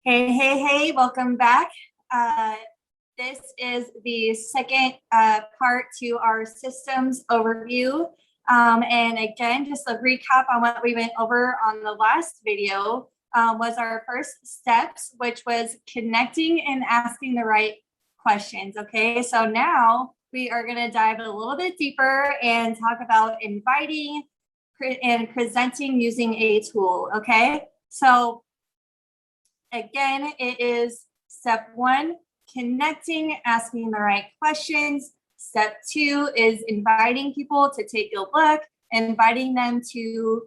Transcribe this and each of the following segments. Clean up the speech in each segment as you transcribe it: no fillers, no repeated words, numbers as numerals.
Hey, welcome back. This is the second part to our systems overview. And again, just a recap on what we went over on the last video was our first steps, which was connecting and asking the right questions. Okay, so now we are going to dive a little bit deeper and talk about inviting and presenting using a tool. Okay, so again, it is step one, connecting, asking the right questions. Step two is inviting people to take a look, inviting them to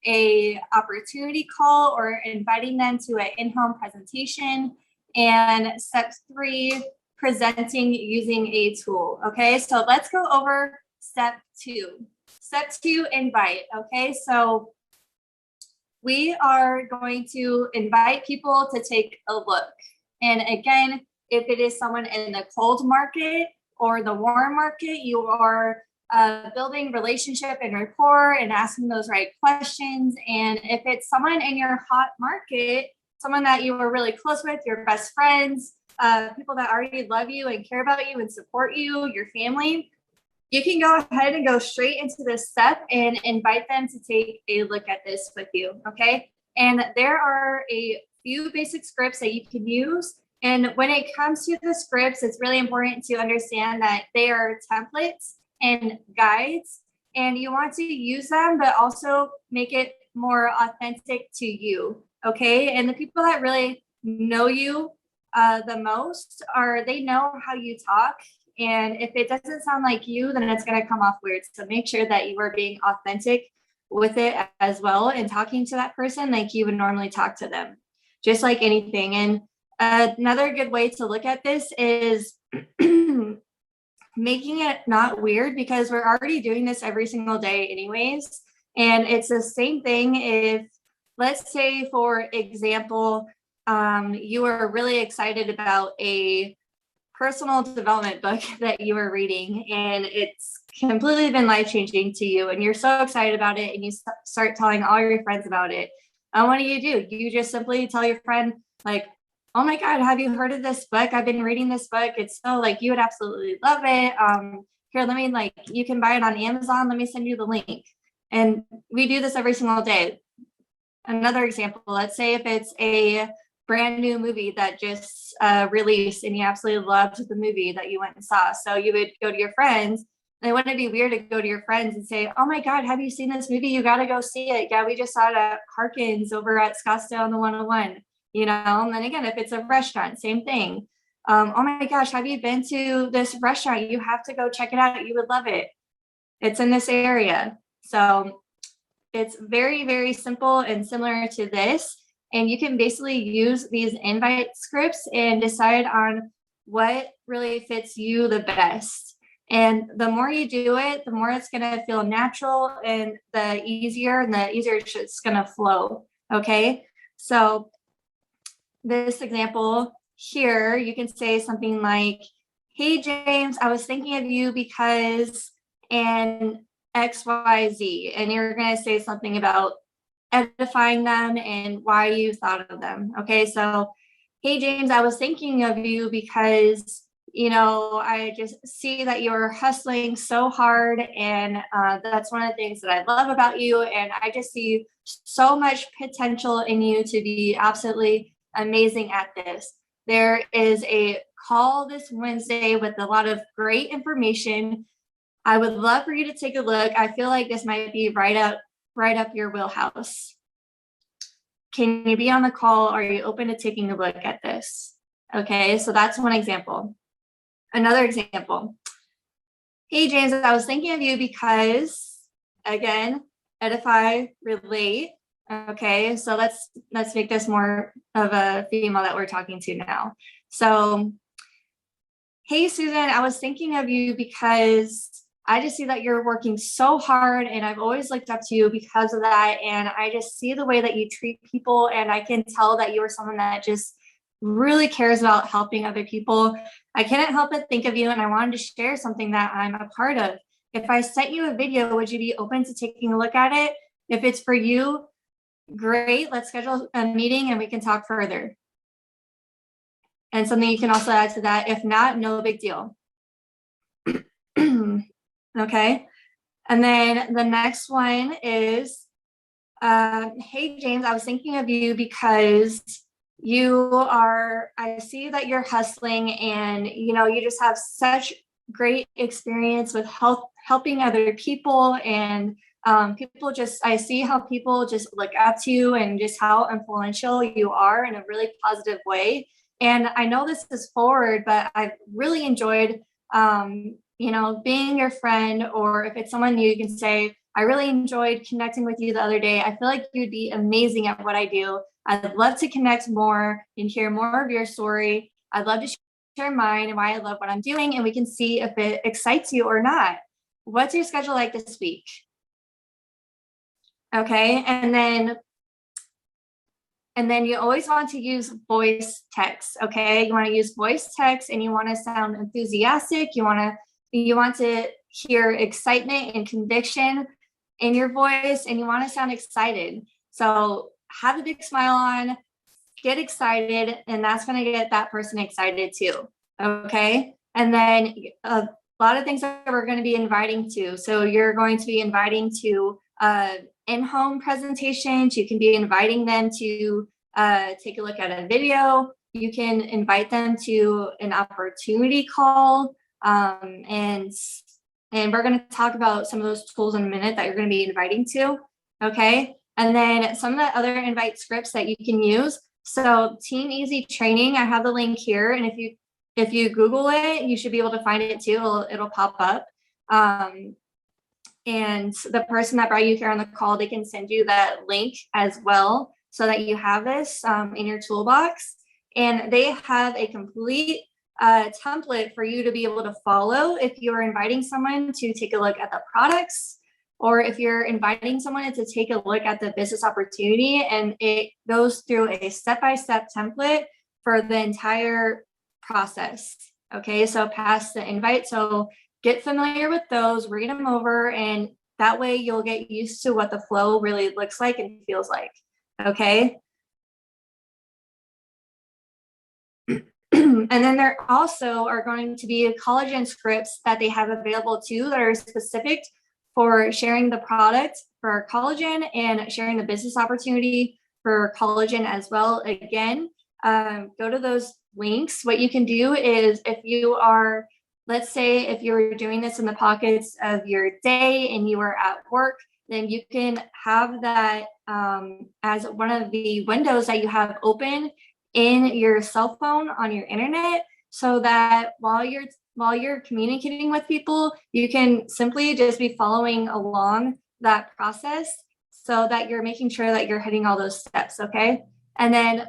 a opportunity call or inviting them to an in-home presentation. And step three, presenting using a tool. Okay, so let's go over step two. Step two, invite. Okay, so we are going to invite people to take a look. And again, if it is someone in the cold market or the warm market, you are building relationship and rapport and asking those right questions. And if it's someone in your hot market, someone that you are really close with, your best friends, people that already love you and care about you and support you, your family, you can go ahead and go straight into this step and invite them to take a look at this with you, okay? And there are a few basic scripts that you can use. And when it comes to the scripts, it's really important to understand that they are templates and guides, and you want to use them, but also make it more authentic to you, okay? And the people that really know you the most they know how you talk. And if it doesn't sound like you, then it's going to come off weird. So make sure that you are being authentic with it as well and talking to that person like you would normally talk to them, just like anything. And another good way to look at this is making it not weird, because we're already doing this every single day anyways. And it's the same thing if, let's say, for example, you are really excited about a personal development book that you are reading and it's completely been life-changing to you and you're so excited about it and you start telling all your friends about it. And what do? You just simply tell your friend, like, oh my God, have you heard of this book? I've been reading this book. It's so like, you would absolutely love it. Here, let me, like, you can buy it on Amazon. Let me send you the link. And we do this every single day. Another example, let's say if it's a brand new movie that just released and you absolutely loved the movie that you went and saw. So you would go to your friends, and it wouldn't be weird to go to your friends and say, oh my God, have you seen this movie? You got to go see it. Yeah, we just saw it at Harkins over at Scottsdale on the 101, you know? And then again, if it's a restaurant, same thing. Oh my gosh, have you been to this restaurant? You have to go check it out. You would love it. It's in this area. So it's very, very simple and similar to this. And you can basically use these invite scripts and decide on what really fits you the best. And the more you do it, the more it's going to feel natural and the easier it's just going to flow. Okay. So this example here, you can say something like, hey, James, I was thinking of you because, and XYZ. And you're going to say something about edifying them and why you thought of them. Okay, so hey James, I was thinking of you because, you know, I just see that you're hustling so hard, and that's one of the things that I love about you, and I just see so much potential in you to be absolutely amazing at this. There is a call this Wednesday with a lot of great information. I would love for you to take a look. I feel like this might be right up your wheelhouse. Can you be on the call? Are you open to taking a look at this? Okay, so that's one example. Another example. Hey, James, I was thinking of you because, again, edify, relate. Okay, so let's make this more of a female that we're talking to now. So, hey, Susan, I was thinking of you because I just see that you're working so hard and I've always looked up to you because of that. And I just see the way that you treat people, and I can tell that you are someone that just really cares about helping other people. I couldn't help but think of you, and I wanted to share something that I'm a part of. If I sent you a video, would you be open to taking a look at it? If it's for you, great, let's schedule a meeting and we can talk further. and something you can also add to that. If not, no big deal. Okay. And then the next one is, hey, James, I was thinking of you because I see that you're hustling, and, you just have such great experience with helping other people. And I see how people just look up to you and just how influential you are in a really positive way. And I know this is forward, but I've really enjoyed, being your friend, or if it's someone new, you can say, I really enjoyed connecting with you the other day. I feel like you'd be amazing at what I do. I'd love to connect more and hear more of your story. I'd love to share mine and why I love what I'm doing, and we can see if it excites you or not. What's your schedule like this week? Okay, and then you always want to use voice text. Okay, you want to use voice text, and you want to sound enthusiastic. You want to hear excitement and conviction in your voice, and you want to sound excited. So have a big smile on, get excited, and that's going to get that person excited too. Okay. And then a lot of things that we're going to be inviting to. So you're going to be inviting to in-home presentations. You can be inviting them to take a look at a video. You can invite them to an opportunity call. And we're going to talk about some of those tools in a minute that you're going to be inviting to. Okay. And then some of the other invite scripts that you can use. So Team Easy Training, I have the link here. And if you Google it, you should be able to find it too. It'll pop up. And the person that brought you here on the call, they can send you that link as well, so that you have this in your toolbox. And they have a complete template for you to be able to follow if you're inviting someone to take a look at the products, or if you're inviting someone to take a look at the business opportunity. And it goes through a step-by-step template for the entire process. Okay, so pass the invite. So get familiar with those, read them over, and that way you'll get used to what the flow really looks like and feels like. Okay. And then there also are going to be collagen scripts that they have available too, that are specific for sharing the product for collagen and sharing the business opportunity for collagen as well. Again, go to those links. What you can do is, let's say if you're doing this in the pockets of your day and you are at work, then you can have that as one of the windows that you have open in your cell phone on your internet, so that while you're communicating with people, you can simply just be following along that process, so that you're making sure that you're hitting all those steps. Okay. And then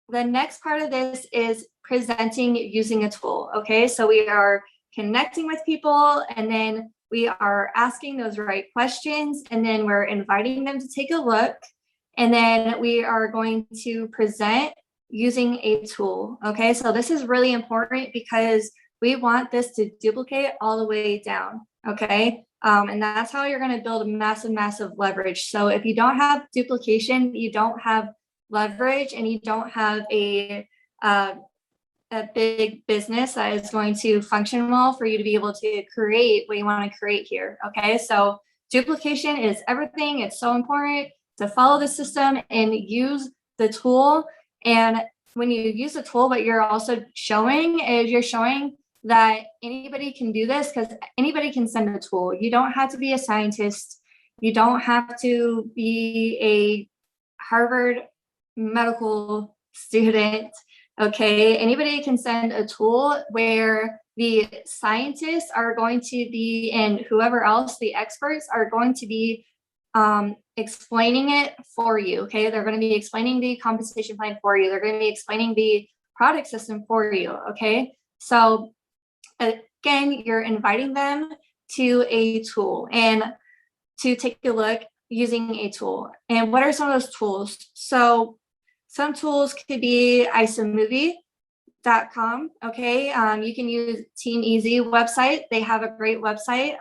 the next part of this is presenting using a tool. Okay. So we are connecting with people, and then we are asking those right questions, and then we're inviting them to take a look, and then we are going to present using a tool. Okay, so this is really important because we want this to duplicate all the way down. Okay, and that's how you're going to build a massive leverage. So if you don't have duplication, you don't have leverage, and you don't have a big business that is going to function well for you to be able to create what you want to create here. Okay, so duplication is everything. It's so important to follow the system and use the tool. And when you use the tool, what you're also showing is you're showing that anybody can do this, because anybody can send a tool. You don't have to be a scientist. You don't have to be a Harvard medical student. Okay, anybody can send a tool where the scientists are going to be, and whoever else, the experts, are going to be explaining it for you. Okay, they're going to be explaining the compensation plan for you. They're going to be explaining the product system for you. Okay, so again, you're inviting them to a tool and to take a look using a tool. And what are some of those tools? So some tools could be isomovie.com. Okay, you can use Team Easy website. They have a great website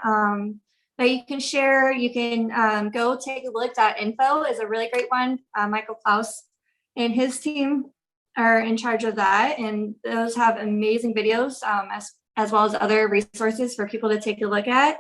that you can share. You can go take a look. .info is a really great one. Michael Klaus and his team are in charge of that, and those have amazing videos as well as other resources for people to take a look at.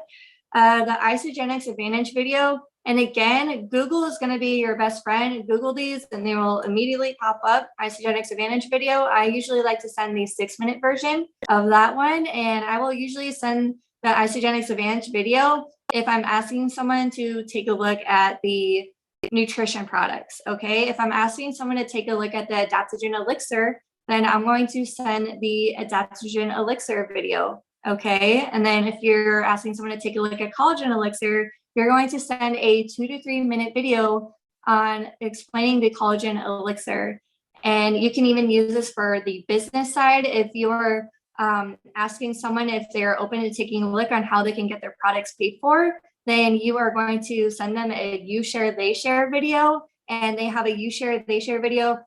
The Isagenix Advantage video, and again, Google is going to be your best friend. Google these and they will immediately pop up. Isagenix Advantage video. I usually like to send the 6-minute version of that one, and I will usually send the Isagenix Advantage video if I'm asking someone to take a look at the nutrition products. Okay, if I'm asking someone to take a look at the adaptogen elixir, then I'm going to send the adaptogen elixir video. Okay, and then if you're asking someone to take a look at collagen elixir, you're going to send a 2 to 3 minute video on explaining the collagen elixir. And you can even use this for the business side. If you're asking someone if they're open to taking a look on how they can get their products paid for, then you are going to send them a you share, they share video, and they have a you share, they share video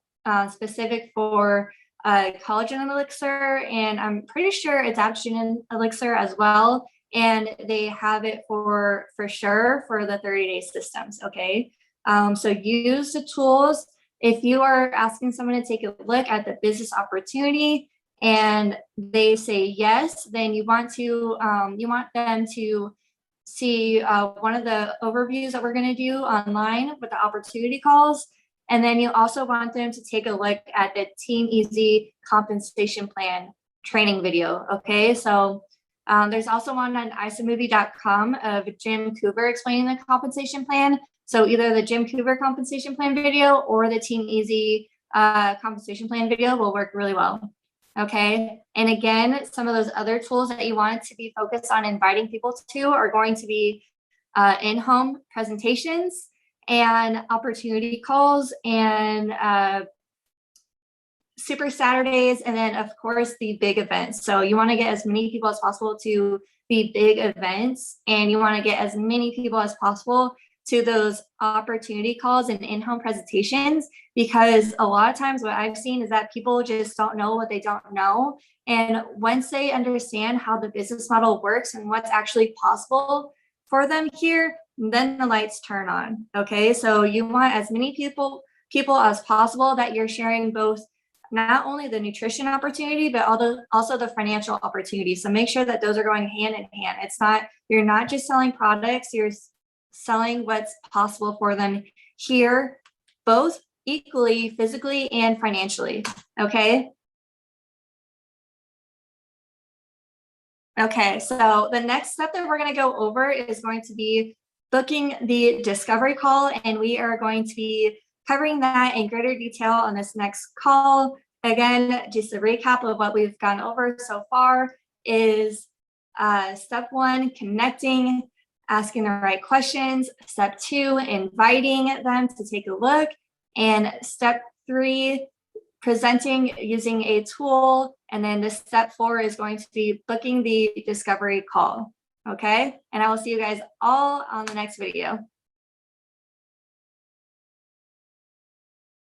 specific for collagen elixir, and I'm pretty sure adaptogen elixir as well. And they have it for sure for the 30-day systems. Okay, so use the tools. If you are asking someone to take a look at the business opportunity and they say yes, then you want them to see one of the overviews that we're going to do online with the opportunity calls. And then you also want them to take a look at the Team Easy compensation plan training video. Okay, so there's also one on isamovie.com of Jim Coover explaining the compensation plan. So either the Jim Coover compensation plan video or the Team Easy compensation plan video will work really well. Okay, and again, some of those other tools that you want to be focused on inviting people to are going to be in-home presentations and opportunity calls and Super Saturdays, and then of course the big events. So you want to get as many people as possible to the big events, and you want to get as many people as possible to those opportunity calls and in-home presentations, because a lot of times what I've seen is that people just don't know what they don't know. And once they understand how the business model works and what's actually possible for them here, then the lights turn on. Okay, so you want as many people as possible that you're sharing both not only the nutrition opportunity, but also the financial opportunity. So make sure that those are going hand in hand. You're not just selling products, you're selling what's possible for them here, both equally, physically and financially. Okay. Okay, so the next step that we're going to go over is going to be booking the discovery call, and we are going to be covering that in greater detail on this next call. Again, just a recap of what we've gone over so far is step 1, connecting, asking the right questions. Step 2, inviting them to take a look. And step 3, presenting using a tool. And then the step 4 is going to be booking the discovery call. Okay, and I will see you guys all on the next video.